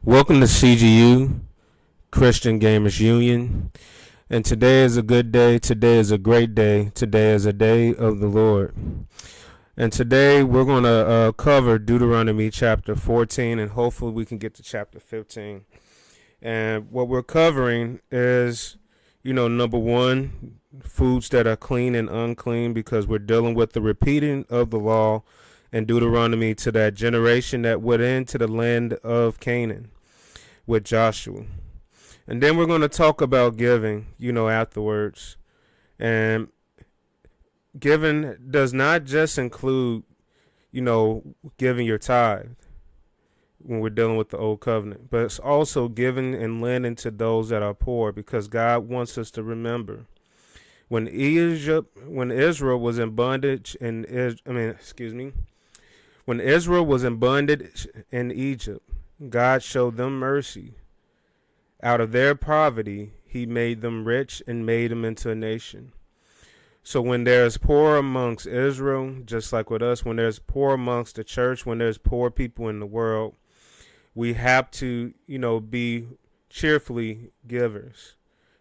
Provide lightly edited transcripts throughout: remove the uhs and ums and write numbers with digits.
Welcome to CGU, Christian Gamers Union. And today is a good day. Today is a great day. Today is a day of the Lord. And today we're going to cover Deuteronomy chapter 14, and hopefully we can get to chapter 15. And what we're covering is, number one, foods that are clean and unclean, because we're dealing with the repeating of the law in Deuteronomy to that generation that went into the land of Canaan with Joshua. And then we're going to talk about giving, afterwards. And giving does not just include, giving your tithe when we're dealing with the old covenant, but it's also giving and lending to those that are poor, because God wants us to remember when Israel was in bondage when Israel was in bondage in Egypt, God showed them mercy. Out of their poverty, he made them rich and made them into a nation. So when there's poor amongst Israel, just like with us, when there's poor amongst the church, when there's poor people in the world, we have to, be cheerfully givers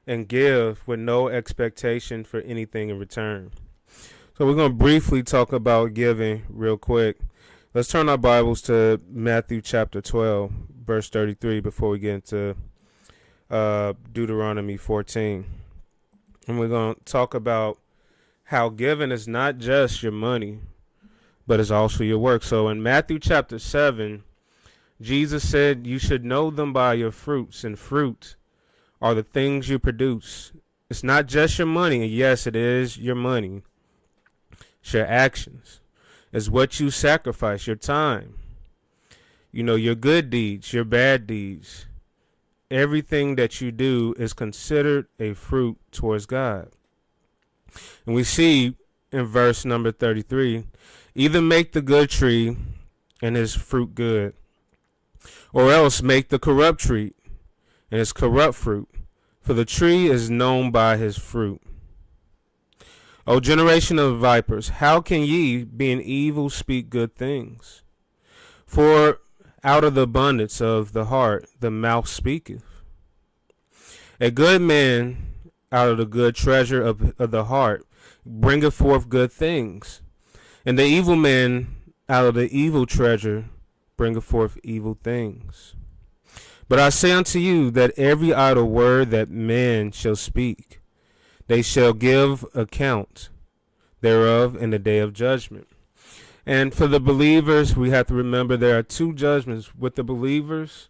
and give with no expectation for anything in return. So we're going to briefly talk about giving real quick. Let's turn our Bibles to Matthew chapter 12, verse 33, before we get into Deuteronomy 14. And we're going to talk about how giving is not just your money, but it's also your work. So in Matthew chapter 7, Jesus said, "You should know them by your fruits, and fruit are the things you produce." It's not just your money. And yes, it is your money. It's your actions. It's what you sacrifice, your time. Your good deeds, your bad deeds. Everything that you do is considered a fruit towards God. And we see in verse number 33, either make the good tree and his fruit good, or else make the corrupt tree and its corrupt fruit, for the tree is known by his fruit. O generation of vipers, how can ye, being evil, speak good things? For out of the abundance of the heart the mouth speaketh. A good man out of the good treasure of the heart bringeth forth good things, and the evil man out of the evil treasure bringeth forth evil things. But I say unto you that every idle word that man shall speak, they shall give account thereof in the day of judgment. And for the believers, we have to remember there are two judgments. With the believers,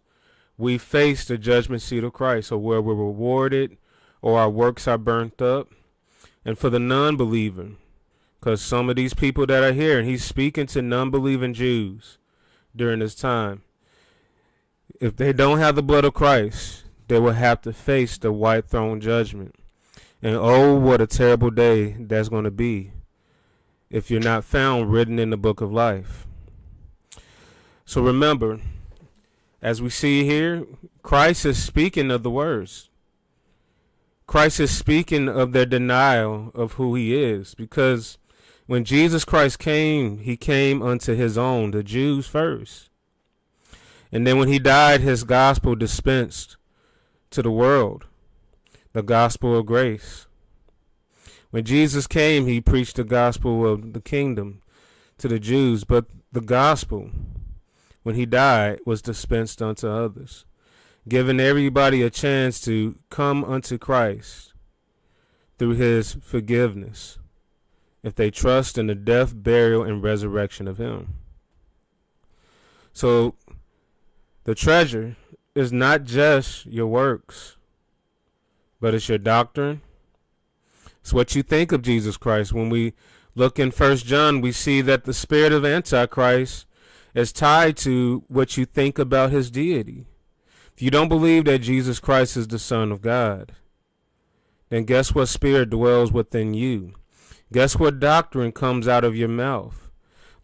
we face the judgment seat of Christ, or where we're rewarded or our works are burnt up. And for the non-believer, because some of these people that are here, and he's speaking to non-believing Jews during this time, if they don't have the blood of Christ, they will have to face the white throne judgment. And oh, what a terrible day that's going to be if you're not found written in the book of life. So remember, as we see here, Christ is speaking of the words. Christ is speaking of their denial of who he is, because when Jesus Christ came, he came unto his own, the Jews first. And then when he died, his gospel dispensed to the world, the gospel of grace. When Jesus came, he preached the gospel of the kingdom to the Jews, but the gospel, when he died, was dispensed unto others, giving everybody a chance to come unto Christ through his forgiveness, if they trust in the death, burial, and resurrection of him. So the treasure is not just your works, but it's your doctrine. It's what you think of Jesus Christ. When we look in 1 John, we see that the spirit of Antichrist is tied to what you think about his deity. If you don't believe that Jesus Christ is the Son of God, then guess what spirit dwells within you? Guess what doctrine comes out of your mouth?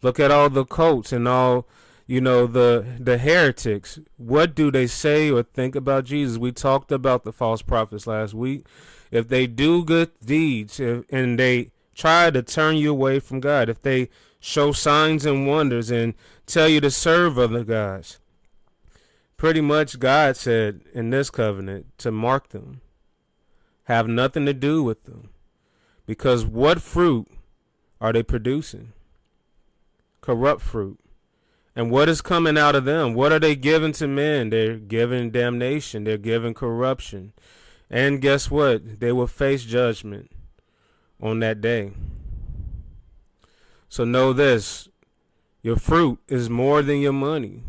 Look at all the cults and all, the heretics. What do they say or think about Jesus? We talked about the false prophets last week. If they do good deeds and they try to turn you away from God, if they show signs and wonders and tell you to serve other gods, Pretty much God said in this covenant to mark them, have nothing to do with them. Because what fruit are they producing? Corrupt fruit. And what is coming out of them? What are they giving to men? They're giving damnation. They're giving corruption. And guess what? They will face judgment on that day. So know this. Your fruit is more than your money.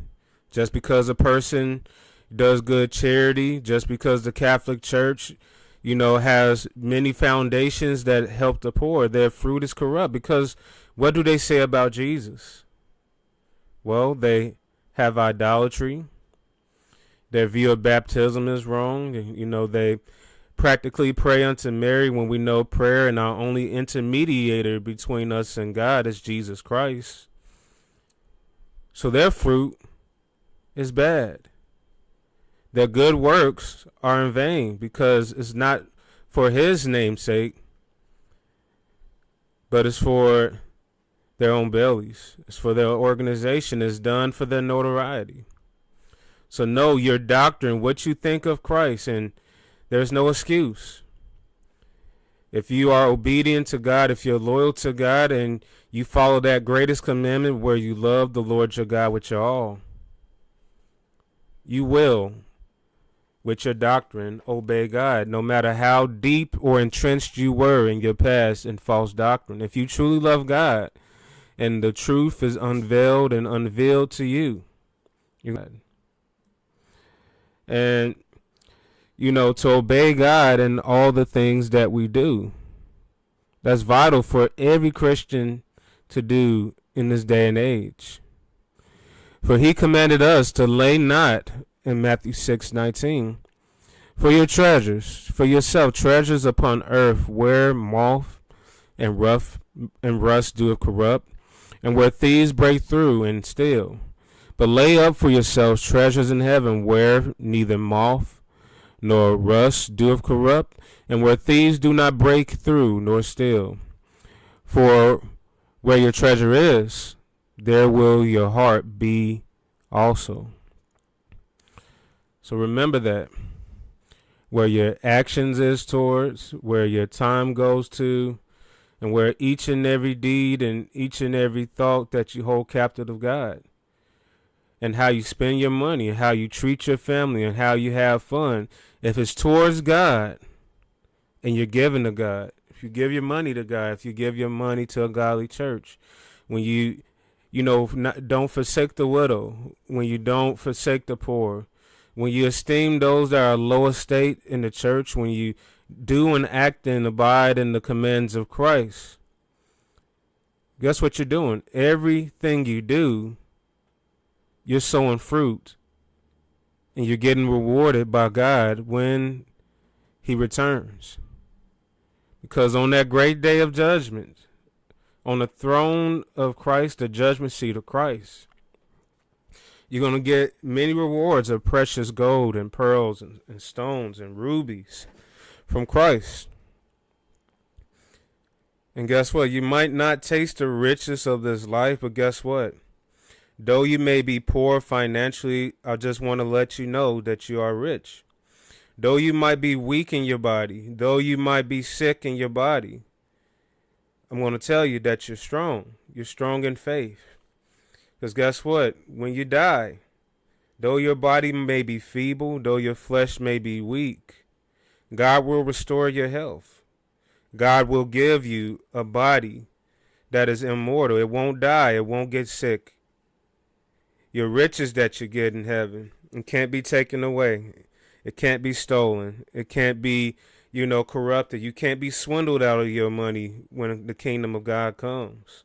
Just because a person does good charity, just because the Catholic Church, has many foundations that help the poor, their fruit is corrupt. Because what do they say about Jesus? Well, they have idolatry. Their view of baptism is wrong. They practically pray unto Mary when we know prayer and our only intermediator between us and God is Jesus Christ. So their fruit is bad. Their good works are in vain because it's not for his name's sake, but it's for their own bellies. It's for their organization. It's done for their notoriety. So know your doctrine, what you think of Christ, and there's no excuse. If you are obedient to God, if you're loyal to God, and you follow that greatest commandment where you love the Lord your God with your all, you will, with your doctrine, obey God, no matter how deep or entrenched you were in your past in false doctrine. If you truly love God, and the truth is unveiled and unveiled to you. And, to obey God in all the things that we do. That's vital for every Christian to do in this day and age. For he commanded us to lay not, in Matthew 6:19, for your treasures, for yourself, treasures upon earth, where moth and rust doeth corrupt, and where thieves break through and steal. But lay up for yourselves treasures in heaven, where neither moth nor rust doeth corrupt, and where thieves do not break through nor steal. For where your treasure is, there will your heart be also. So remember that. Where your actions is towards, where your time goes to, and where each and every deed and each and every thought that you hold captive of God, and how you spend your money, and how you treat your family, and how you have fun, if it's towards God and you're giving to God, if you give your money to God, if you give your money to a godly church, when don't forsake the widow, when you don't forsake the poor, when you esteem those that are low estate in the church, when you do and act and abide in the commands of Christ, guess what you're doing? Everything you do, you're sowing fruit, and you're getting rewarded by God when he returns. Because on that great day of judgment, on the throne of Christ, the judgment seat of Christ, you're going to get many rewards of precious gold and pearls and stones and rubies from Christ. And guess what? You might not taste the riches of this life, but guess what? Though you may be poor financially, I just want to let you know that you are rich. Though you might be weak in your body, though you might be sick in your body, I'm going to tell you that you're strong. You're strong in faith. Because guess what? When you die, though your body may be feeble, though your flesh may be weak, God will restore your health. God will give you a body that is immortal. It won't die. It won't get sick. Your riches that you get in heaven, it can't be taken away. It can't be stolen. It can't be, corrupted. You can't be swindled out of your money when the kingdom of God comes.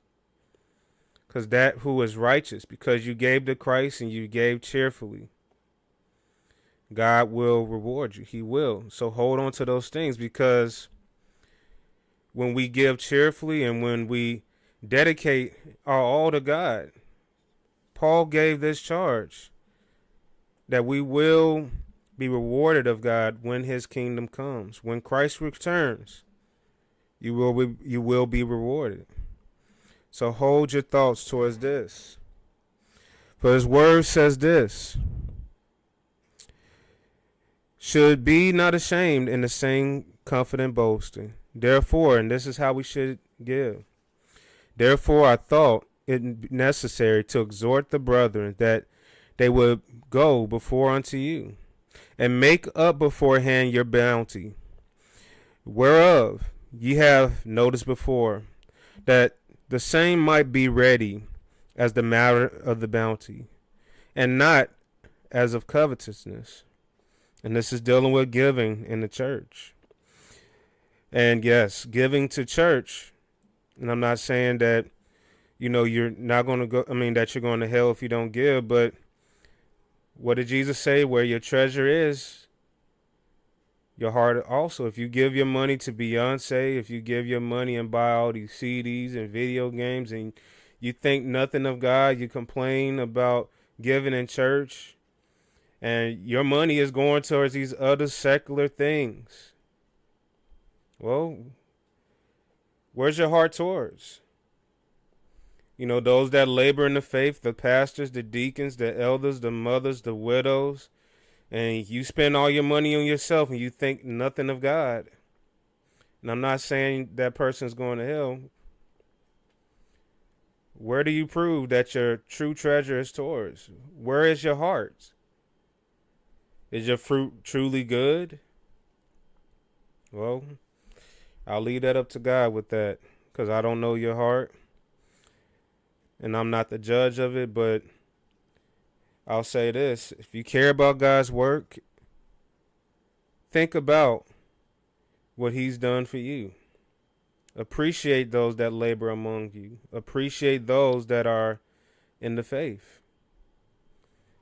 Because that who is righteous, because you gave to Christ and you gave cheerfully, God will reward you. He will. So hold on to those things, because when we give cheerfully and when we dedicate our all to God, Paul gave this charge that we will be rewarded of God when his kingdom comes. When Christ returns, you will be rewarded. So hold your thoughts towards this. For his word says this: should be not ashamed in the same confident boasting. Therefore, and this is how we should give. Therefore, I thought it necessary to exhort the brethren that they would go before unto you, and make up beforehand your bounty, whereof ye have noticed before, that the same might be ready as the matter of the bounty, and not as of covetousness. And this is dealing with giving in the church. And yes, giving to church, and I'm not saying that, you're not going to go, that you're going to hell if you don't give, but what did Jesus say? Where your treasure is, your heart also. If you give your money to Beyonce, if you give your money and buy all these CDs and video games, and you think nothing of God, you complain about giving in church, and your money is going towards these other secular things. Well, where's your heart towards? Those that labor in the faith, the pastors, the deacons, the elders, the mothers, the widows, and you spend all your money on yourself and you think nothing of God. And I'm not saying that person's going to hell. Where do you prove that your true treasure is towards? Where is your heart? Is your fruit truly good? Well, I'll leave that up to God with that, because I don't know your heart. And I'm not the judge of it, but I'll say this. If you care about God's work, think about what he's done for you. Appreciate those that labor among you. Appreciate those that are in the faith.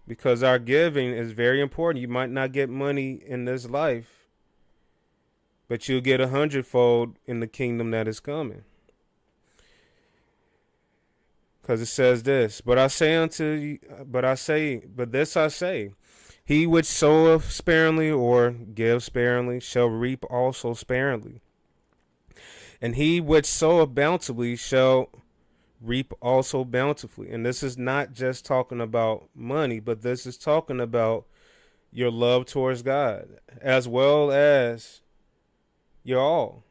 Because our giving is very important. You might not get money in this life, but you'll get 100-fold in the kingdom that is coming. Because it says this, but this I say, he which soweth sparingly or gives sparingly shall reap also sparingly. And he which soweth bountifully shall reap also bountifully. And this is not just talking about money, but this is talking about your love towards God, as well as your all.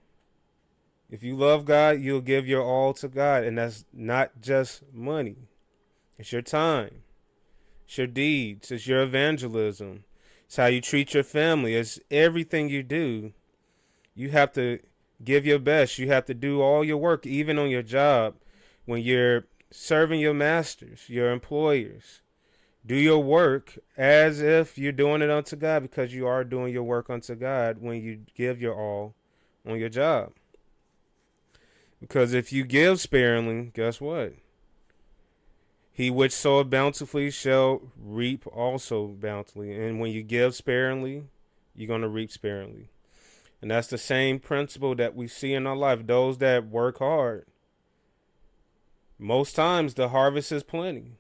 If you love God, you'll give your all to God. And that's not just money. It's your time. It's your deeds. It's your evangelism. It's how you treat your family. It's everything you do. You have to give your best. You have to do all your work, even on your job, when you're serving your masters, your employers. Do your work as if you're doing it unto God, because you are doing your work unto God when you give your all on your job. Because if you give sparingly, guess what? He which soweth bountifully shall reap also bountifully. And when you give sparingly, you're going to reap sparingly. And that's the same principle that we see in our life. Those that work hard, most times the harvest is plenty.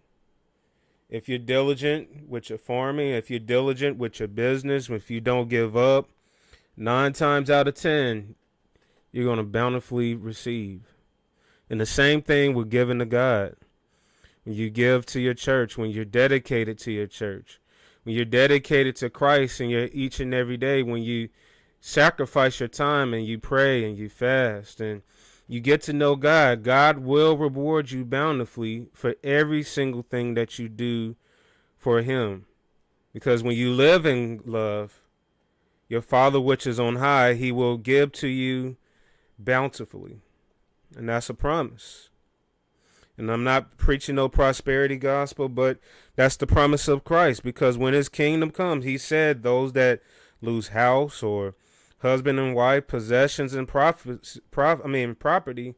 If you're diligent with your farming, if you're diligent with your business, if you don't give up, 9 times out of 10, you're going to bountifully receive. And the same thing with giving to God. When you give to your church, when you're dedicated to your church, when you're dedicated to Christ and you're each and every day, when you sacrifice your time and you pray and you fast and you get to know God, God will reward you bountifully for every single thing that you do for him. Because when you live in love, your Father which is on high, he will give to you bountifully. And that's a promise. And I'm not preaching no prosperity gospel, but that's the promise of Christ. Because when his kingdom comes, he said those that lose house or husband and wife, possessions and property,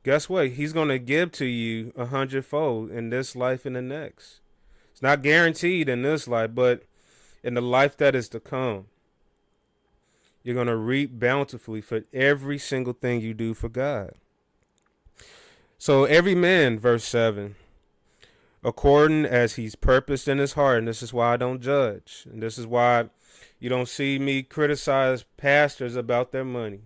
guess what? He's going to give to you 100-fold in this life and the next. It's not guaranteed in this life, but in the life that is to come, you're going to reap bountifully for every single thing you do for God. So every man, verse 7, according as he's purposed in his heart, and this is why I don't judge, and this is why you don't see me criticize pastors about their money.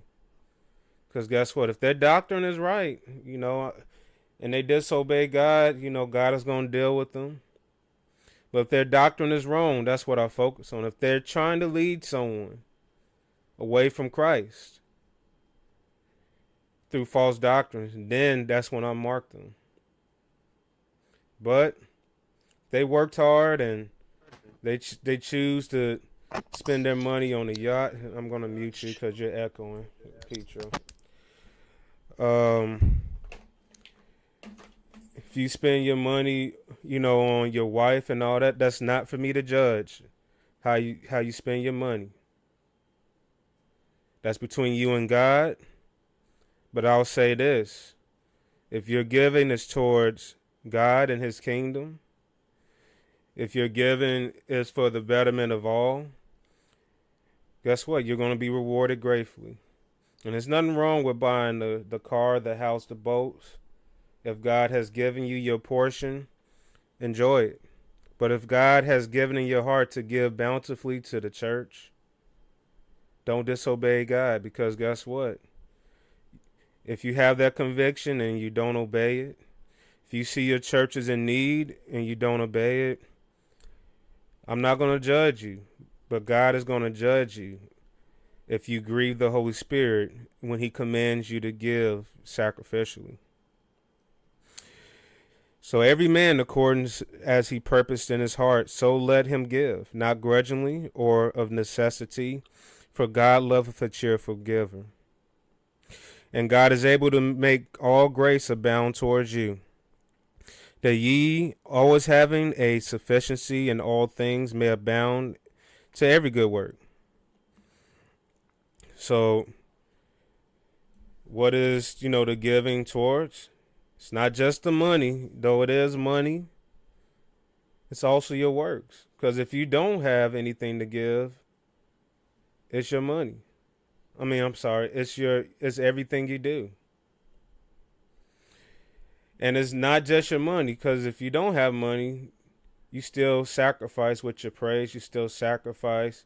Because guess what? If their doctrine is right, and they disobey God, God is going to deal with them. But if their doctrine is wrong, that's what I focus on. If they're trying to lead someone away from Christ through false doctrines, then that's when I mark them. But they worked hard and they choose to spend their money on a yacht. I'm going to mute you because you're echoing, Petro. If you spend your money, on your wife and all that, that's not for me to judge how you spend your money. That's between you and God. But I'll say this. If your giving is towards God and his kingdom, if your giving is for the betterment of all, guess what? You're going to be rewarded gratefully. And there's nothing wrong with buying the car, the house, the boats. If God has given you your portion, enjoy it. But if God has given in your heart to give bountifully to the church, don't disobey God, because guess what? If you have that conviction and you don't obey it, if you see your church is in need and you don't obey it, I'm not going to judge you, but God is going to judge you if you grieve the Holy Spirit when he commands you to give sacrificially. So every man according as he purposed in his heart, so let him give, not grudgingly or of necessity, for God loveth a cheerful giver. And God is able to make all grace abound towards you, that ye, always having a sufficiency in all things, may abound to every good work. So what is, the giving towards? It's not just the money, though it is money. It's also your works. Because if you don't have anything to give, it's your money. It's everything you do. And it's not just your money, because if you don't have money, you still sacrifice with your praise. You still sacrifice,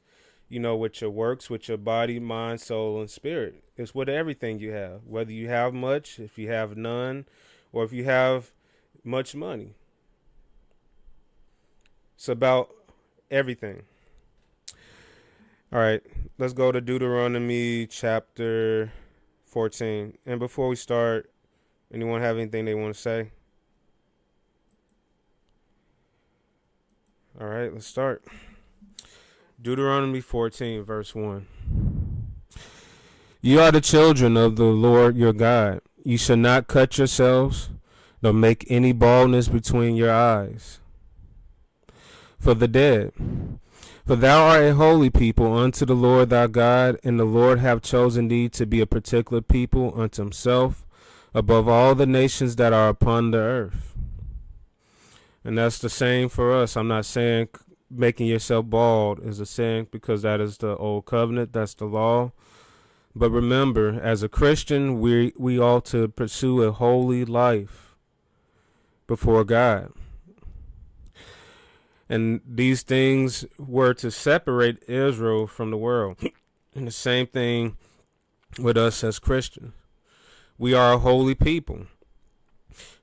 with your works, with your body, mind, soul, and spirit. It's with everything you have, whether you have much, if you have none, or if you have much money. It's about everything. All right, let's go to Deuteronomy chapter 14. And before we start, anyone have anything they want to say? All right, let's start. Deuteronomy 14, verse 1. You are the children of the Lord your God. You shall not cut yourselves, nor make any baldness between your eyes. For the dead. For thou art a holy people unto the Lord thy God, and the Lord hath chosen thee to be a particular people unto himself, above all the nations that are upon the earth. And that's the same for us. I'm not saying making yourself bald is a sin, because that is the old covenant. That's the law. But remember, as a Christian, we ought to pursue a holy life before God. And these things were to separate Israel from the world. And the same thing with us as Christians. We are a holy people.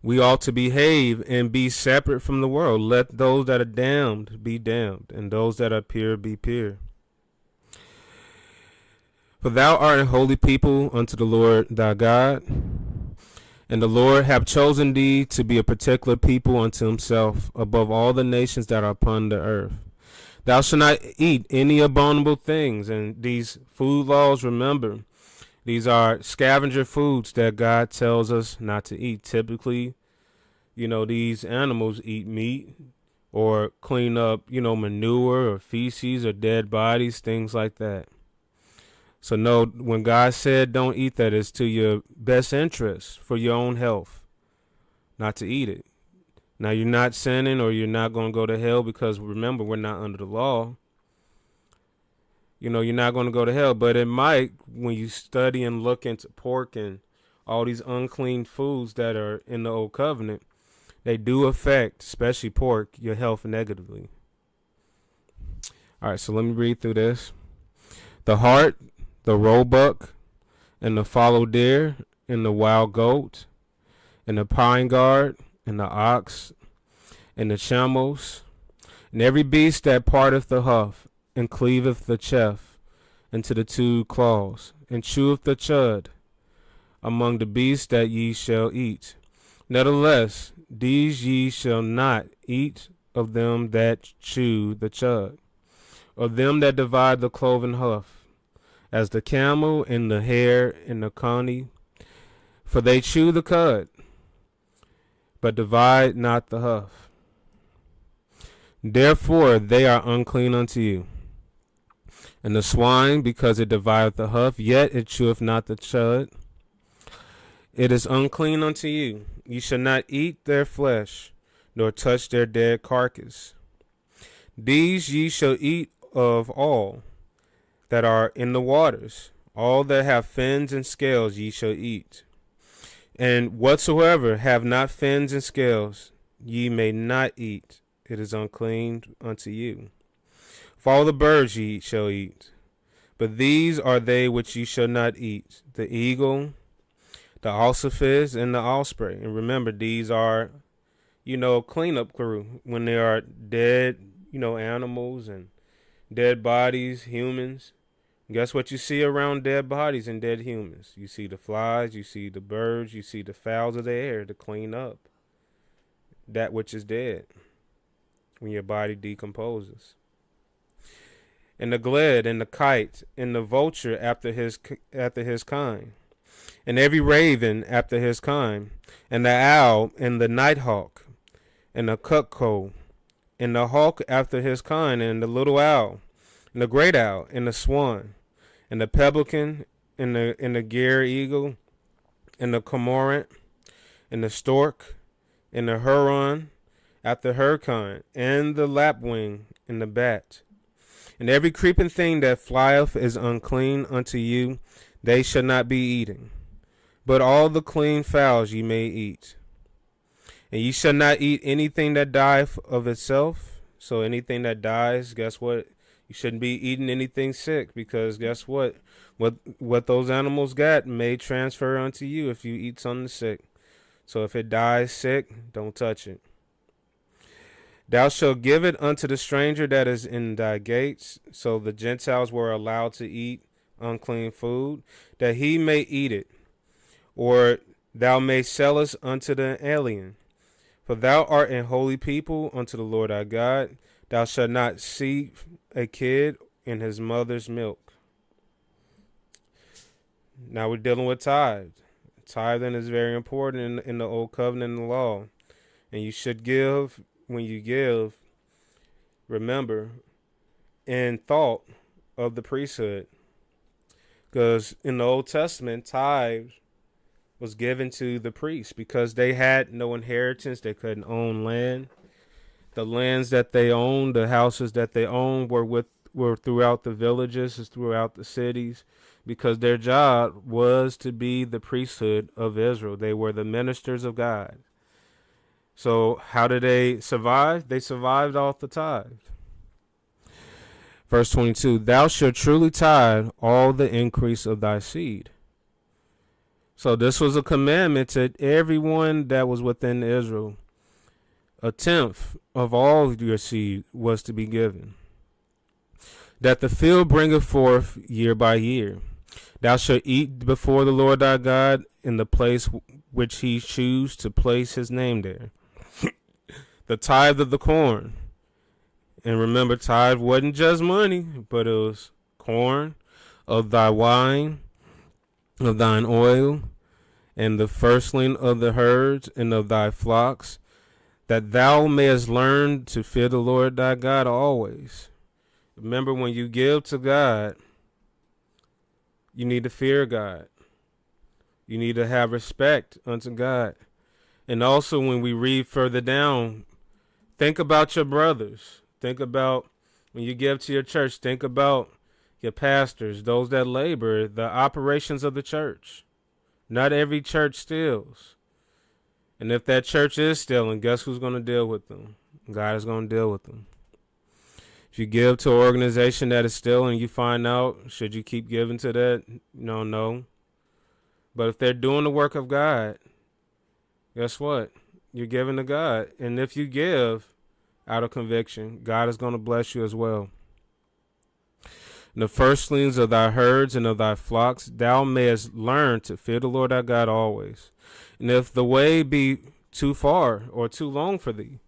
We ought to behave and be separate from the world. Let those that are damned be damned, and those that are pure be pure. For thou art a holy people unto the Lord thy God, and the Lord hath chosen thee to be a particular people unto himself, above all the nations that are upon the earth. Thou shalt not eat any abominable things. And these food laws, remember, these are scavenger foods that God tells us not to eat. Typically, these animals eat meat or clean up, manure or feces or dead bodies, things like that. So no, when God said don't eat that, it's to your best interest for your own health, not to eat it. Now, you're not sinning or you're not going to go to hell, because remember, we're not under the law. You're not going to go to hell, but it might, when you study and look into pork and all these unclean foods that are in the old covenant, they do affect, especially pork, your health negatively. All right, so let me read through this. The hart, the roebuck, and the fallow deer, and the wild goat, and the pine guard, and the ox, and the camels, And every beast that parteth the hoof, and cleaveth the chef into the two claws, and cheweth the chud, among the beasts that ye shall eat. Nevertheless, these ye shall not eat of them that chew the chud, or them that divide the cloven hoof, as the camel and the hare and the coney, for they chew the cud, but divide not the hoof. Therefore they are unclean unto you. And the swine, because it divideth the hoof, yet it cheweth not the chud, it is unclean unto you. Ye shall not eat their flesh, nor touch their dead carcass. These ye shall eat of all that are in the waters. All that have fins and scales ye shall eat. And whatsoever have not fins and scales ye may not eat. It is unclean unto you. For all the birds ye shall eat. But these are they which ye shall not eat: the eagle, the ossifis, and the osprey. And remember, these are, cleanup crew when they are dead, animals and dead bodies, humans. Guess what you see around dead bodies and dead humans? You see the flies, you see the birds, you see the fowls of the air to clean up that which is dead when your body decomposes. And the gled and the kite and the vulture after his kind, and every raven after his kind, and the owl and the nighthawk, and the cuckoo, and the hawk after his kind, and the little owl, and the great owl, and the swan, and the pelican, and the gyre eagle, and the cormorant, and the stork, and the heron after her kind, and the lapwing, and the bat. And every creeping thing that flieth is unclean unto you, they shall not be eaten. But all the clean fowls ye may eat. And ye shall not eat anything that dieth of itself. So anything that dies, guess what? You shouldn't be eating anything sick, because guess what? What those animals got may transfer unto you if you eat something sick. So if it dies sick, don't touch it. Thou shalt give it unto the stranger that is in thy gates. So the Gentiles were allowed to eat unclean food, that he may eat it. Or thou may sell us unto the alien. For thou art a holy people unto the Lord our God. Thou shalt not see a kid in his mother's milk. Now we're dealing with tithe. Tithing is very important in the Old Covenant and the law. And you should give, when you give, remember, in thought of the priesthood. Because in the Old Testament, tithe was given to the priests because they had no inheritance. They couldn't own land. The lands that they owned, the houses that they owned were throughout the villages, throughout the cities, because their job was to be the priesthood of Israel. They were the ministers of God. So how did they survive? They survived off the tithe. Verse 22, thou shalt truly tithe all the increase of thy seed. So this was a commandment to everyone that was within Israel. A tenth of all your seed was to be given, that the field bringeth forth year by year. Thou shalt eat before the Lord thy God in the place which he choose to place his name there. The tithe of the corn. And remember, tithe wasn't just money, but it was corn, of thy wine, of thine oil, and the firstling of the herds and of thy flocks, that thou mayest learn to fear the Lord thy God always. Remember, when you give to God, you need to fear God. You need to have respect unto God. And also, when we read further down, think about your brothers. Think about when you give to your church, think about your pastors, those that labor, the operations of the church. Not every church steals. And if that church is stealing, guess who's going to deal with them? God is going to deal with them. If you give to an organization that is stealing, you find out, should you keep giving to that? No. But if they're doing the work of God, guess what? You're giving to God. And if you give out of conviction, God is going to bless you as well. The firstlings of thy herds and of thy flocks, thou mayest learn to fear the Lord thy God always. And if the way be too far or too long for thee,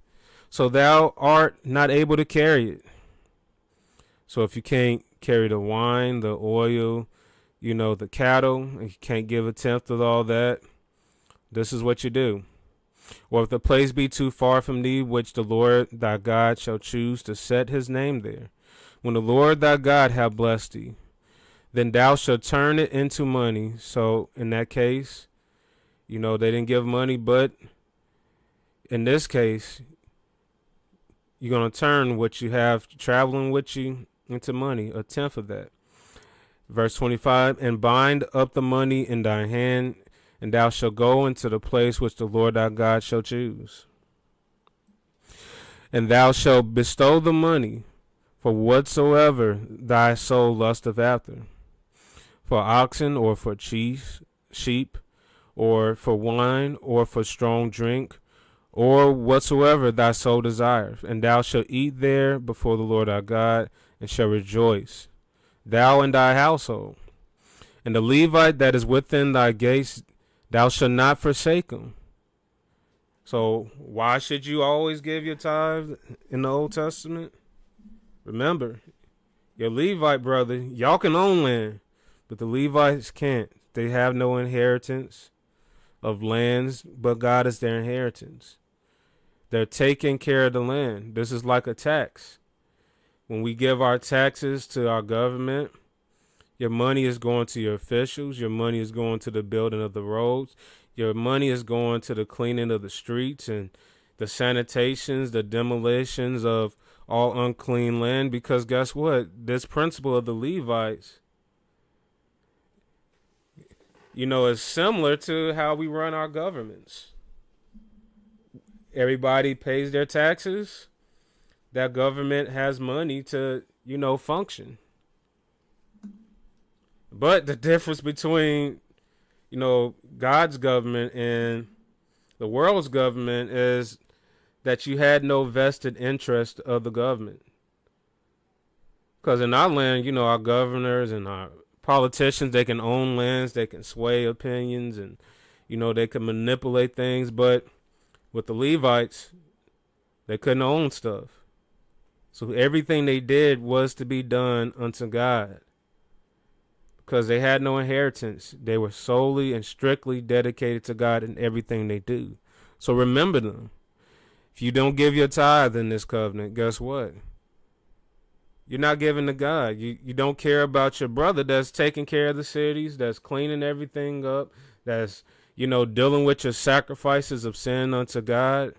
so thou art not able to carry it. So if you can't carry the wine, the oil, the cattle, and you can't give a tenth of all that, this is what you do. Or if the place be too far from thee, which the Lord thy God shall choose to set his name there, when the Lord thy God have blessed thee, then thou shalt turn it into money. So in that case, they didn't give money, but in this case, you're going to turn what you have traveling with you into money, a tenth of that. Verse 25, and bind up the money in thy hand, and thou shalt go into the place which the Lord thy God shall choose. And thou shalt bestow the money for whatsoever thy soul lusteth after, for oxen, or for sheep, or for wine, or for strong drink, or whatsoever thy soul desireth. And thou shalt eat there before the Lord thy God, and shall rejoice, thou and thy household. And the Levite that is within thy gates, thou shalt not forsake him. So why should you always give your tithe in the Old Testament? Remember, your Levite brother, y'all can own land, but the Levites can't. They have no inheritance of lands, but God is their inheritance. They're taking care of the land. This is like a tax. When we give our taxes to our government, your money is going to your officials. Your money is going to the building of the roads. Your money is going to the cleaning of the streets and the sanitations, the demolitions of all unclean land, because guess what? This principle of the Levites, is similar to how we run our governments. Everybody pays their taxes. That government has money to, function. But the difference between, God's government and the world's government is that you had no vested interest of the government. Because in our land, our governors and our politicians, they can own lands, they can sway opinions, and, they can manipulate things. But with the Levites, they couldn't own stuff. So everything they did was to be done unto God. Because they had no inheritance. They were solely and strictly dedicated to God in everything they do. So remember them. If you don't give your tithe in this covenant, guess what? You're not giving to God. You don't care about your brother that's taking care of the cities, that's cleaning everything up, that's, dealing with your sacrifices of sin unto God.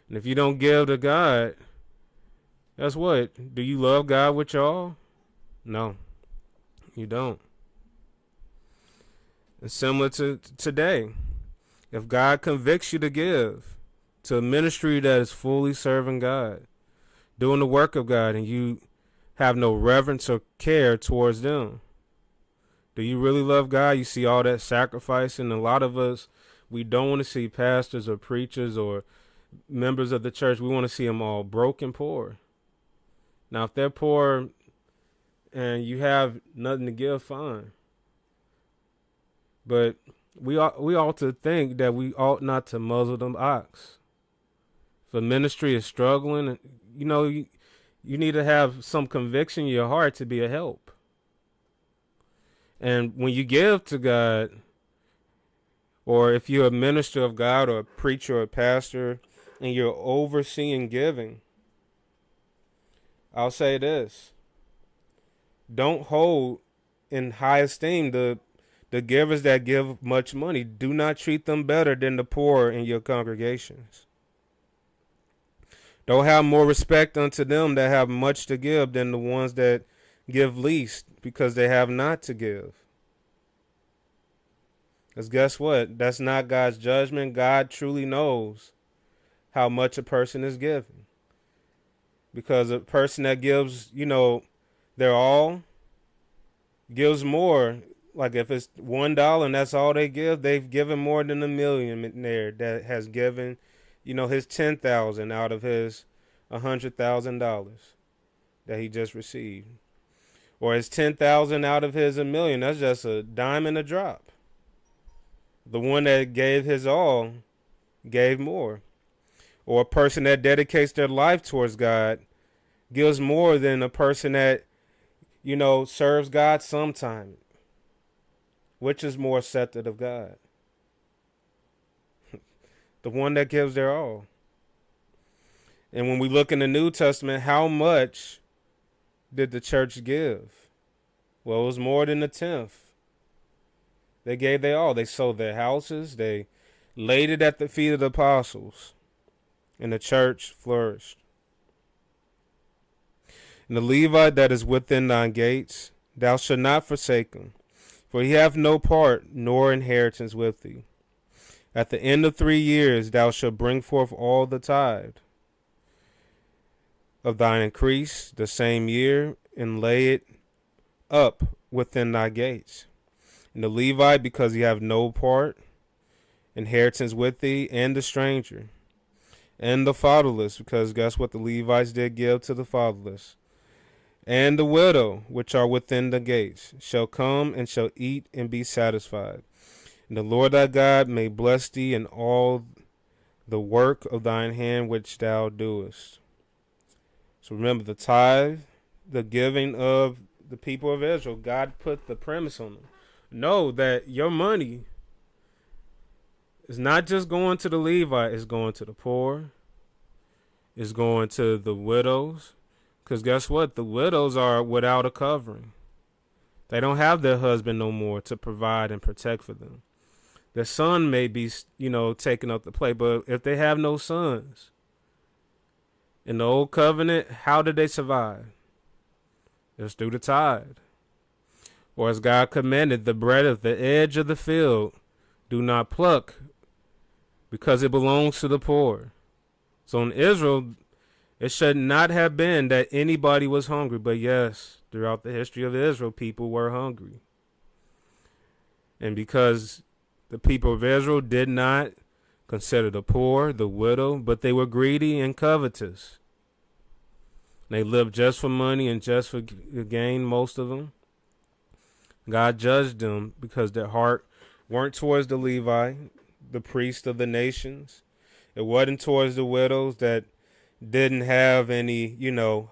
And if you don't give to God, guess what? Do you love God with y'all? No, you don't. And similar to today, if God convicts you to give to a ministry that is fully serving God, doing the work of God, and you have no reverence or care towards them, do you really love God? You see all that sacrifice, and a lot of us, we don't want to see pastors or preachers or members of the church. We want to see them all broke and poor. Now, if they're poor and you have nothing to give, fine. But we ought to think that we ought not to muzzle them ox. If a ministry is struggling, you need to have some conviction in your heart to be a help. And when you give to God, or if you're a minister of God or a preacher or a pastor, and you're overseeing giving, I'll say this. Don't hold in high esteem the givers that give much money. Do not treat them better than the poor in your congregations. Don't have more respect unto them that have much to give than the ones that give least, because they have not to give. Because guess what? That's not God's judgment. God truly knows how much a person is giving. Because a person that gives, their all, gives more. Like if it's $1 and that's all they give, they've given more than a millionaire that has given, his 10,000 out of his $100,000 that he just received. Or is 10,000 out of his a million? That's just a dime and a drop. The one that gave his all gave more. Or a person that dedicates their life towards God gives more than a person that, serves God sometime. Which is more accepted of God? The one that gives their all. And when we look in the New Testament, how much did the church give? Well, it was more than a tenth. They gave their all. They sold their houses. They laid it at the feet of the apostles. And the church flourished. And the Levite that is within thine gates, thou shalt not forsake him, for he hath no part nor inheritance with thee. At the end of 3 years thou shalt bring forth all the tithe of thine increase the same year, and lay it up within thy gates. And the Levite, because he have no part, inheritance with thee, and the stranger, and the fatherless, because guess what the Levites did give to the fatherless, and the widow, which are within the gates, shall come and shall eat and be satisfied. And the Lord thy God may bless thee in all the work of thine hand which thou doest. So remember the tithe, the giving of the people of Israel. God put the premise on them. Know that your money is not just going to the Levite, it's going to the poor. It's going to the widows. Because guess what? The widows are without a covering. They don't have their husband no more to provide and protect for them. Their son may be, taking up the plate, but if they have no sons, in the old covenant, how did they survive? It's through the tithe. Or as God commanded, the bread of the edge of the field do not pluck, because it belongs to the poor. So in Israel, it should not have been that anybody was hungry. But yes, throughout the history of Israel, people were hungry. And because the people of Israel did not consider the poor, the widow, but they were greedy and covetous. They lived just for money and just for gain, most of them. God judged them because their heart weren't towards the Levi, the priest of the nations. It wasn't towards the widows that didn't have any,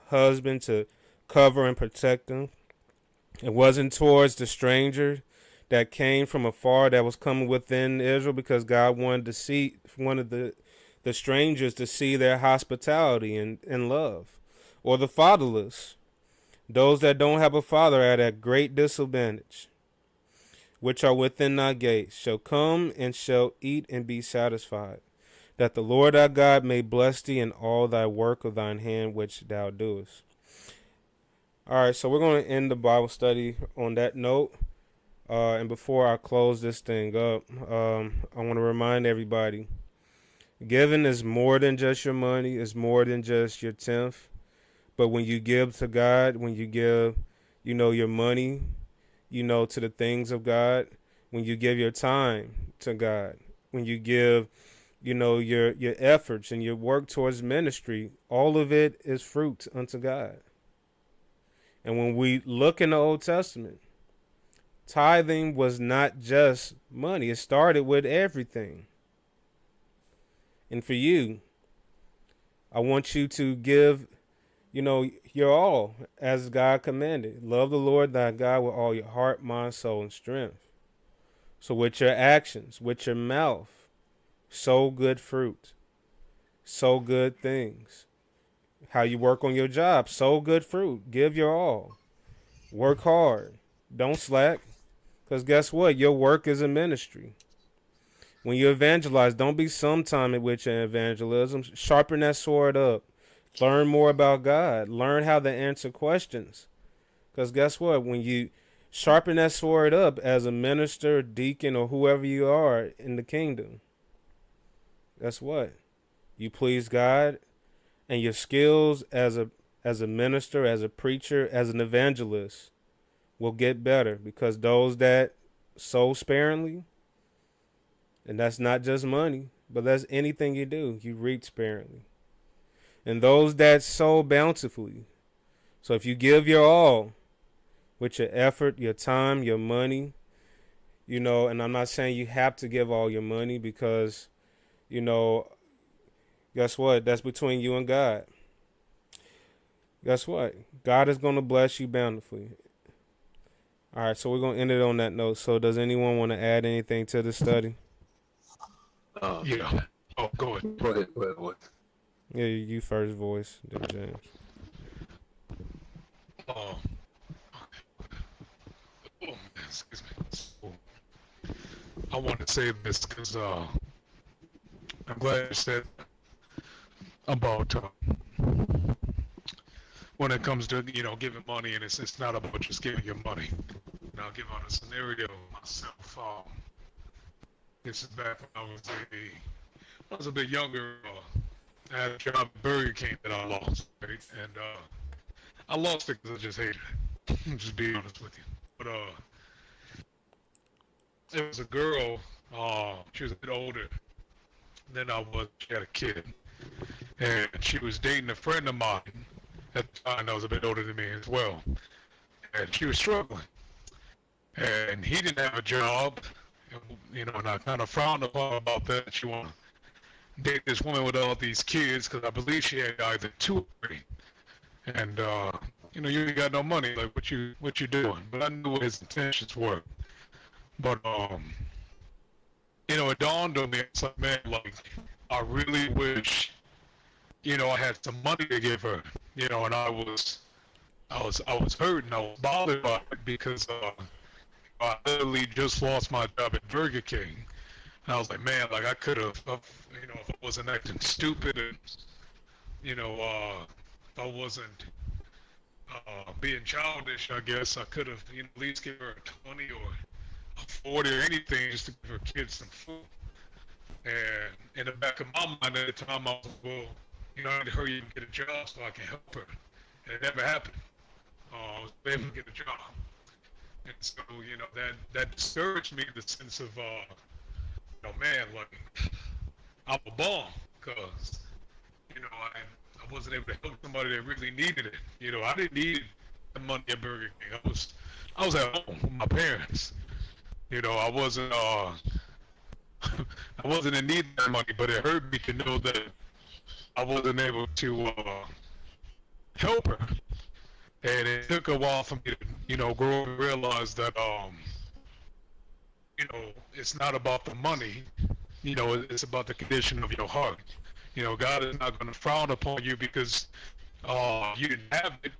husband to cover and protect them. It wasn't towards the stranger that came from afar that was coming within Israel, because God wanted the strangers to see their hospitality and love. Or the fatherless, those that don't have a father at a great disadvantage, which are within thy gates, shall come and shall eat and be satisfied, that the Lord thy God may bless thee in all thy work of thine hand which thou doest. All right, so we're going to end the Bible study on that note. And before I close this thing up, I want to remind everybody, giving is more than just your money. It's more than just your tenth. But when you give to God, when you give, your money, to the things of God, when you give your time to God, when you give, your efforts and your work towards ministry, all of it is fruit unto God. And when we look in the Old Testament, tithing was not just money. It started with everything. And for you, I want you to give, your all as God commanded. Love the Lord thy God with all your heart, mind, soul, and strength. So with your actions, with your mouth, sow good fruit. Sow good things. How you work on your job, sow good fruit. Give your all. Work hard. Don't slack. Because guess what? Your work is a ministry. When you evangelize, don't be sometime with your evangelism. Sharpen that sword up. Learn more about God. Learn how to answer questions. Because guess what? When you sharpen that sword up as a minister, deacon, or whoever you are in the kingdom, guess what? You please God, and your skills as a minister, as a preacher, as an evangelist will get better, because those that sow sparingly, and that's not just money, but that's anything you do, you reap sparingly. and those that sow bountifully. So if you give your all with your effort, your time, your money, and I'm not saying you have to give all your money because, you know, guess what? That's between you and God. Guess what? God is going to bless you bountifully. All right, so we're going to end it on that note. So does anyone want to add anything to the study? Yeah. Oh, go ahead. Go ahead. Go ahead. Yeah, you first, voice, then James. Oh man, excuse me. So, I want to say this because I'm glad you said about when it comes to giving money, and it's not about just giving your money. And I'll give out a scenario myself. This is back when I was a bit younger. I had a job at Burger King that I lost, right? And I lost it because I just hated it. Just be honest with you. But it was a girl. She was a bit older than I was. She had a kid, and she was dating a friend of mine at the time that was a bit older than me as well. And she was struggling, and he didn't have a job. And I kind of frowned upon about that. She wanted to date this woman with all these kids because I believe she had either two or three. And you ain't got no money. Like, what you doing? But I knew what his intentions were. But it dawned on me. It's like, man, like, I really wish, I had some money to give her. And I was hurt and I was bothered by it because I literally just lost my job at Burger King. And I was like, man, like I could have, if I wasn't acting stupid and, if I wasn't being childish, I guess I could have at least give her a 20 or a 40 or anything just to give her kids some food. And in the back of my mind at the time, I was like, well, I need to hurry and get a job so I can help her. And it never happened. I was able to get a job. And so, that discouraged me in the sense of, man, like, I'm a bum because, I wasn't able to help somebody that really needed it. I didn't need the money at Burger King. I was at home with my parents. I wasn't, I wasn't in need of that money, but it hurt me to know that I wasn't able to help her. And it took a while for me to, grow and realize that, it's not about the money. It's about the condition of your heart. God is not going to frown upon you because you didn't have it.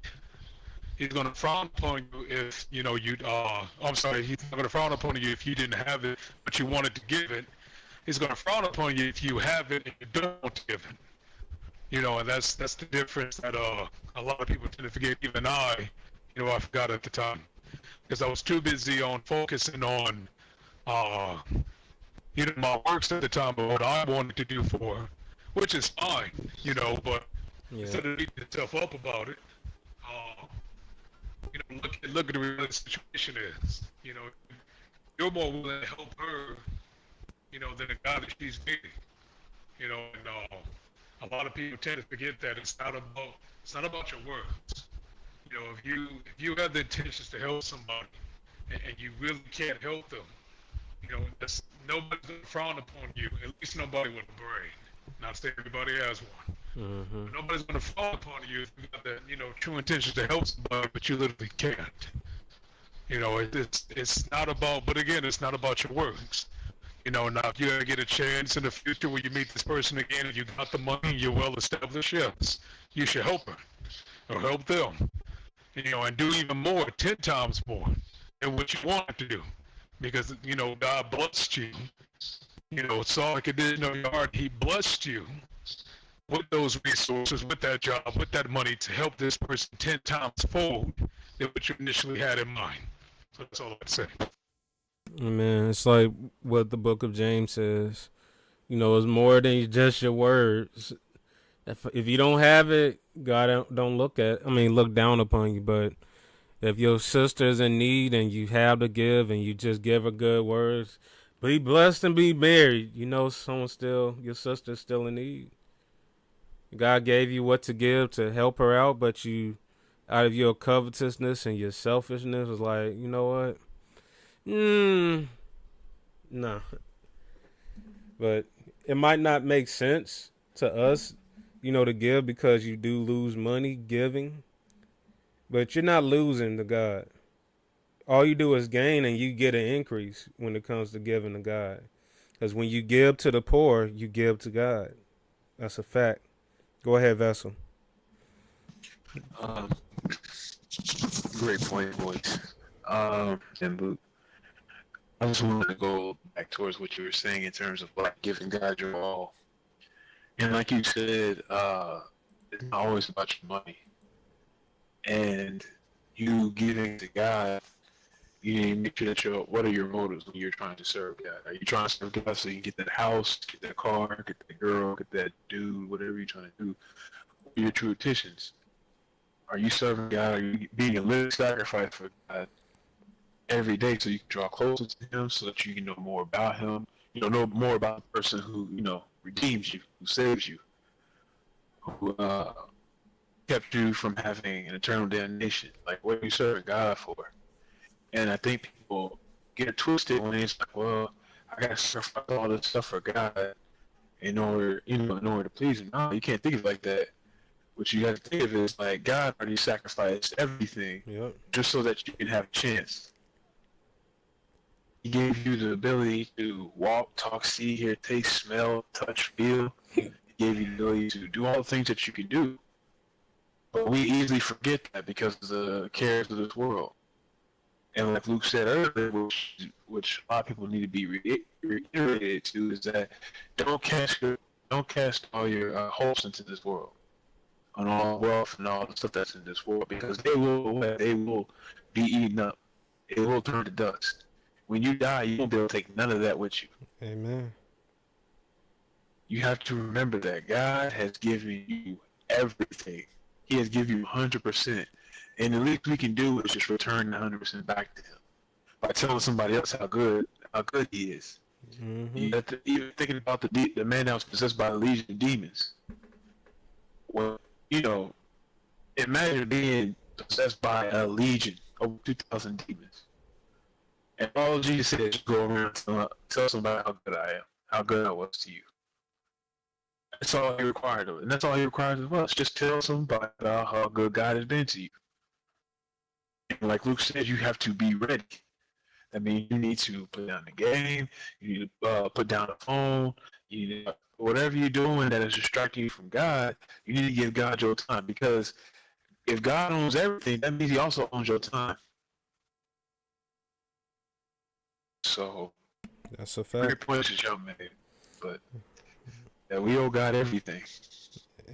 He's going to frown upon you if, I'm sorry, he's not going to frown upon you if you didn't have it, but you wanted to give it. He's going to frown upon you if you have it and you don't want to give it. And that's the difference that a lot of people tend to forget. Even I forgot at the time because I was too busy on focusing on, my works at the time, but what I wanted to do for her, which is fine, but instead of beating yourself up about it, look at the way the situation is. You're more willing to help her, than the guy that she's dating. And a lot of people tend to forget that it's not about your words. If you have the intentions to help somebody and you really can't help them, nobody's gonna frown upon you. At least nobody with a brain. Not saying everybody has one. Mm-hmm. But nobody's gonna frown upon you if you got that true intentions to help somebody, but you literally can't. It's not about. But again, it's not about your works. Now if you ever get a chance in the future where you meet this person again and you got the money and you're well established, yes, you should help her or help them. And do even more, 10 times more than what you want to do. Because, God blessed you. Saw a condition of your heart. He blessed you with those resources, with that job, with that money to help this person 10 times fold than what you initially had in mind. So that's all I'd say. Man, it's like what the Book of James says. It's more than just your words. If you don't have it, God don't look down upon you. But if your sister's in need and you have to give and you just give her good words, be blessed and be married. Your sister's still in need. God gave you what to give to help her out, but you, out of your covetousness and your selfishness, was like, you know what? Nah. But it might not make sense to us, to give because you do lose money giving, but you're not losing to God. All you do is gain, and you get an increase when it comes to giving to God. Because when you give to the poor, you give to God. That's a fact. Go ahead, Vessel. Um, Great point, boys. And Luke, I just wanted to go back towards what you were saying in terms of like giving God your all. And like you said, it's not always about your money. And you giving to God, you need to make sure that what are your motives when you're trying to serve God? Are you trying to serve God so you can get that house, get that car, get that girl, get that dude, whatever you're trying to do? What are your true intentions? Are you serving God? Are you being a living sacrifice for God every day so you can draw closer to Him, so that you can know more about Him? Know more about the person who redeems you, who saves you, who kept you from having an eternal damnation. Like, what are you serving God for? And I think people get it twisted when it's like, well, I gotta sacrifice all this stuff for God in order to please Him. No, you can't think of it like that. What you got to think of is like God already sacrificed everything just so that you can have a chance. He gave you the ability to walk, talk, see, hear, taste, smell, touch, feel. He gave you the ability to do all the things that you can do. But we easily forget that because of the cares of this world. And like Luke said earlier, which a lot of people need to be reiterated to, is that don't cast all your hopes into this world, on all wealth and all the stuff that's in this world, because they will be eaten up. It will turn to dust. When you die, you won't be able to take none of that with you. Amen. You have to remember that God has given you everything. He has given you 100%. And the least we can do is just return the 100% back to Him by telling somebody else how good He is. Mm-hmm. You have to, even thinking about the man that was possessed by a legion of demons. Well, imagine being possessed by a legion of 2,000 demons. And all Jesus said is go around and tell somebody how good I am, how good I was to you. That's all He required of it. And that's all He requires of us. Just tell somebody about how good God has been to you. And like Luke said, you have to be ready. That means you need to put down the game, you need to put down the phone, you need to, whatever you're doing that is distracting you from God, you need to give God your time, because if God owns everything, that means He also owns your time. So that's a fact. Great points that y'all made, but that we owe God everything.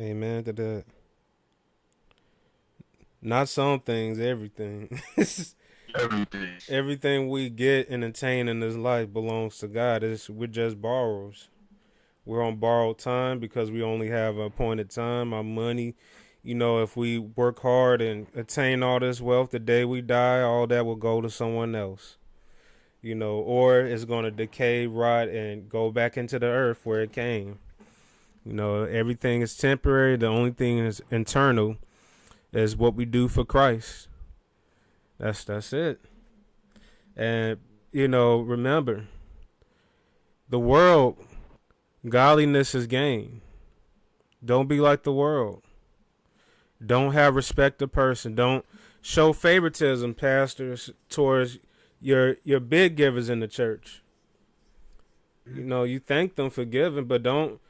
Amen to that. Not some things, everything. Everything. Everything we get and attain in this life belongs to God. We're just borrowers. We're on borrowed time because we only have an appointed time. Our money, if we work hard and attain all this wealth, the day we die, all that will go to someone else. Or it's going to decay, rot, and go back into the earth where it came. Everything is temporary. The only thing is internal is what we do for Christ. That's it. And, remember, the world, godliness is gain. Don't be like the world. Don't have respect of person. Don't show favoritism, pastors, towards your big givers in the church. You thank them for giving, but don't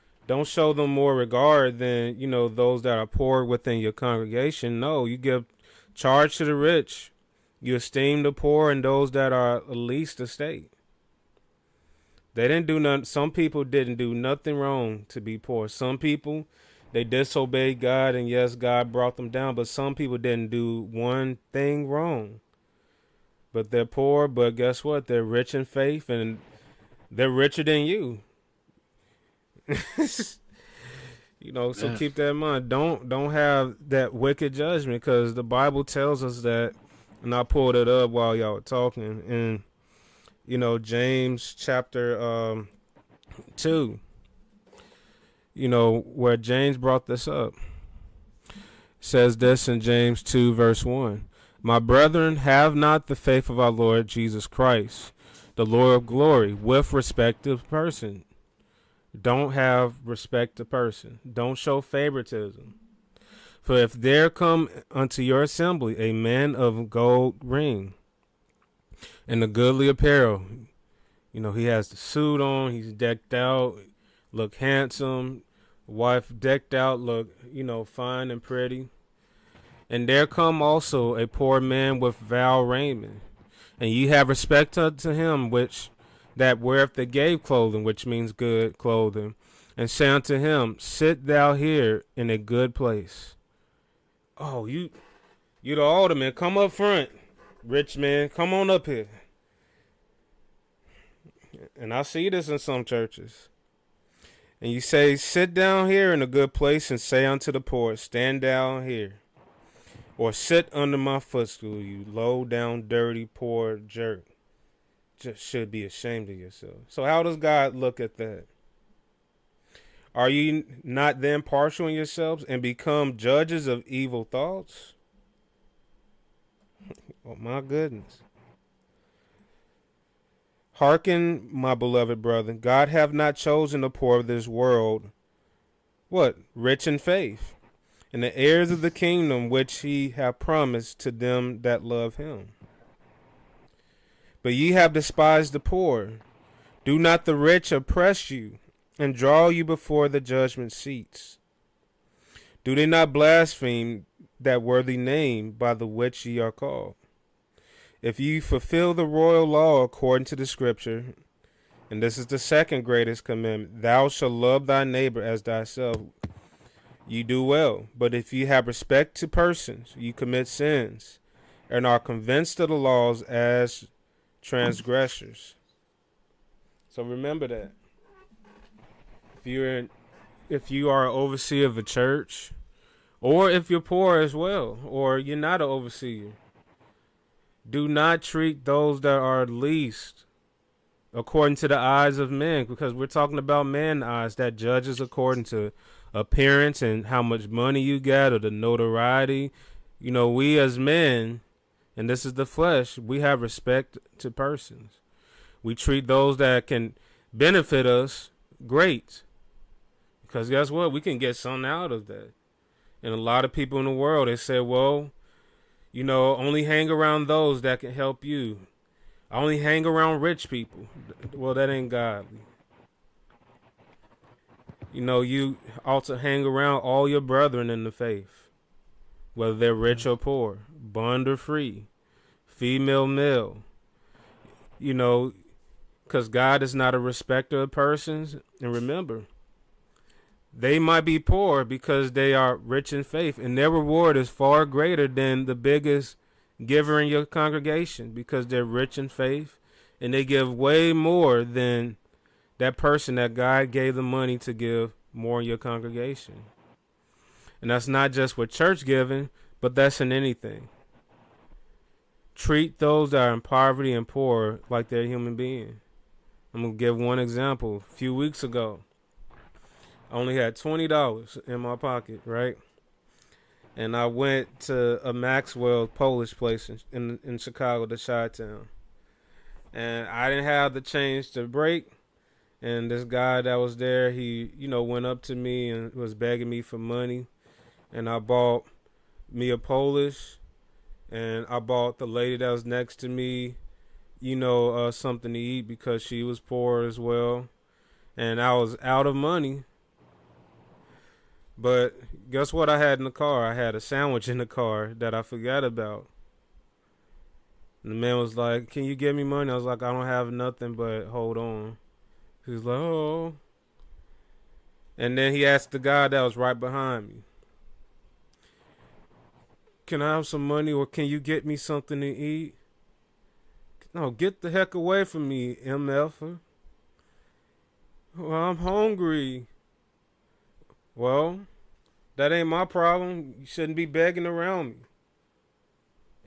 show them more regard than, those that are poor within your congregation. No, you give charge to the rich. You esteem the poor and those that are least estate. They didn't do nothing. Some people didn't do nothing wrong to be poor. Some people, they disobeyed God, and yes, God brought them down. But some people didn't do one thing wrong. But they're poor, but guess what? They're rich in faith, and they're richer than you. So keep that in mind. Don't have that wicked judgment, because the Bible tells us that, and I pulled it up while y'all were talking, and James chapter 2. where James brought this up. It says this in James 2, verse 1. My brethren, have not the faith of our Lord Jesus Christ, the Lord of glory, with respect to person. Don't have respect to person. Don't show favoritism. For if there come unto your assembly a man of gold ring and a goodly apparel, he has the suit on, he's decked out, look handsome, wife decked out, look, fine and pretty. And there come also a poor man with foul raiment, and ye have respect unto him which that weareth the gay clothing, which means good clothing, and say unto him, sit thou here in a good place. Oh, you the alderman, come up front. Rich man, come on up here. And I see this in some churches. And you say, sit down here in a good place, and say unto the poor, stand down here. Or sit under my footstool, you low down, dirty, poor jerk. Just should be ashamed of yourself. So how does God look at that? Are you not then partial in yourselves and become judges of evil thoughts? Oh my goodness. Hearken, my beloved brother, God hath not chosen the poor of this world, rich in faith, and the heirs of the kingdom which he hath promised to them that love him. But ye have despised the poor. Do not the rich oppress you, and draw you before the judgment seats? Do they not blaspheme that worthy name by the which ye are called? If ye fulfill the royal law according to the scripture, and this is the second greatest commandment, thou shalt love thy neighbor as thyself, you do well. But if ye have respect to persons, you commit sins, and are convinced of the laws as transgressors. So remember that. If you are an overseer of a church, or if you're poor as well, or you're not an overseer, do not treat those that are least according to the eyes of men, because we're talking about man's eyes that judges according to appearance and how much money you got or the notoriety. We as men, and this is the flesh, we have respect to persons. We treat those that can benefit us great. Because guess what? We can get something out of that. And a lot of people in the world, they say, well, only hang around those that can help you. I only hang around rich people. Well, that ain't godly. You ought to hang around all your brethren in the faith, whether they're rich or poor, bond or free, female, male. Because God is not a respecter of persons. And remember, they might be poor because they are rich in faith, and their reward is far greater than the biggest giver in your congregation, because they're rich in faith and they give way more than that person that God gave the money to give more in your congregation. And that's not just with church giving, but that's in anything. Treat those that are in poverty and poor like they're a human being. I'm going to give one example. A few weeks ago, I only had $20 in my pocket, right? And I went to a Maxwell Polish place in Chicago, the Chi-Town. And I didn't have the change to break. And this guy that was there, he, went up to me and was begging me for money. And I bought me a Polish. And I bought the lady that was next to me, something to eat because she was poor as well. And I was out of money. But guess what I had in the car? I had a sandwich in the car that I forgot about. And the man was like, can you give me money? I was like, I don't have nothing, but hold on. He was like, oh. And then he asked the guy that was right behind me, can I have some money, or can you get me something to eat? No, get the heck away from me, MF. Well, I'm hungry. Well, that ain't my problem. You shouldn't be begging around me.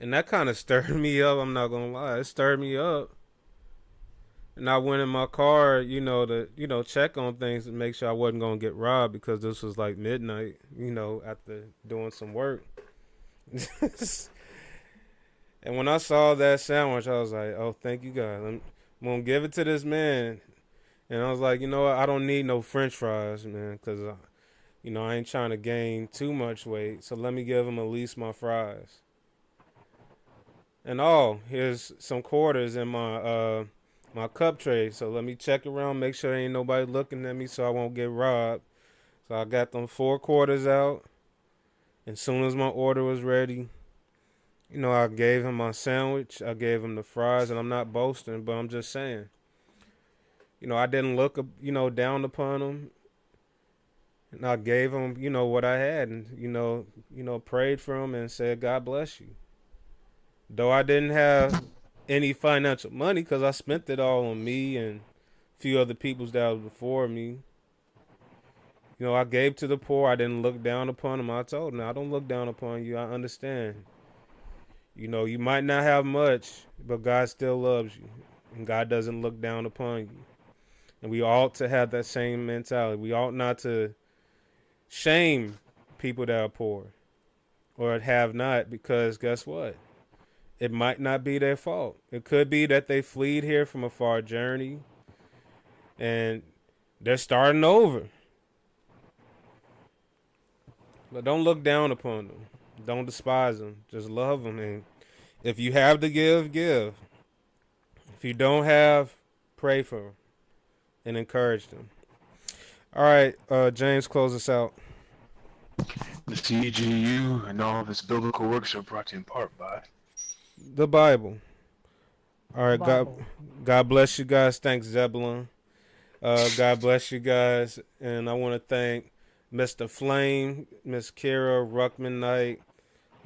And that kind of stirred me up. I'm not going to lie. It stirred me up. And I went in my car, to check on things and make sure I wasn't gonna get robbed because this was like midnight, after doing some work. And when I saw that sandwich, I was like, "Oh, thank you, God. I'm gonna give it to this man." And I was like, "You know what? I don't need no French fries, man, because I ain't trying to gain too much weight. So let me give him at least my fries." And here's some quarters in my cup tray. So let me check around, make sure ain't nobody looking at me, so I won't get robbed. So I got them 4 quarters out. And soon as my order was ready, I gave him my sandwich. I gave him the fries, and I'm not boasting, but I'm just saying. I didn't look, down upon him, and I gave him, what I had, and prayed for him and said, "God bless you." Though I didn't have any financial money, because I spent it all on me and a few other peoples that was before me. I gave to the poor. I didn't look down upon them. I told them, "I don't look down upon you. I understand. You might not have much, but God still loves you, and God doesn't look down upon you." And we ought to have that same mentality. We ought not to shame people that are poor or have not, because guess what? It might not be their fault. It could be that they fled here from a far journey and they're starting over. But don't look down upon them. Don't despise them. Just love them. And if you have to give, give. If you don't have, pray for them and encourage them. All right, James, close us out. The CGU and all of its biblical works are brought to you in part by The Bible. All right, Bible. God bless you guys. Thanks, Zebulon. God bless you guys. And I want to thank Mr. Flame, Miss Kira, Ruckman Knight,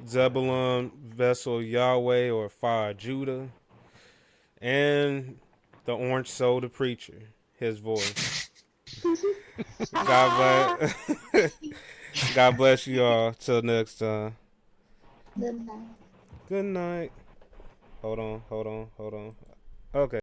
Zebulon, Vessel Yahweh or Fire Judah, and the Orange Soda Preacher, his voice. God bless. God bless you all. Till next time. Good night. Good night. Hold on. Okay.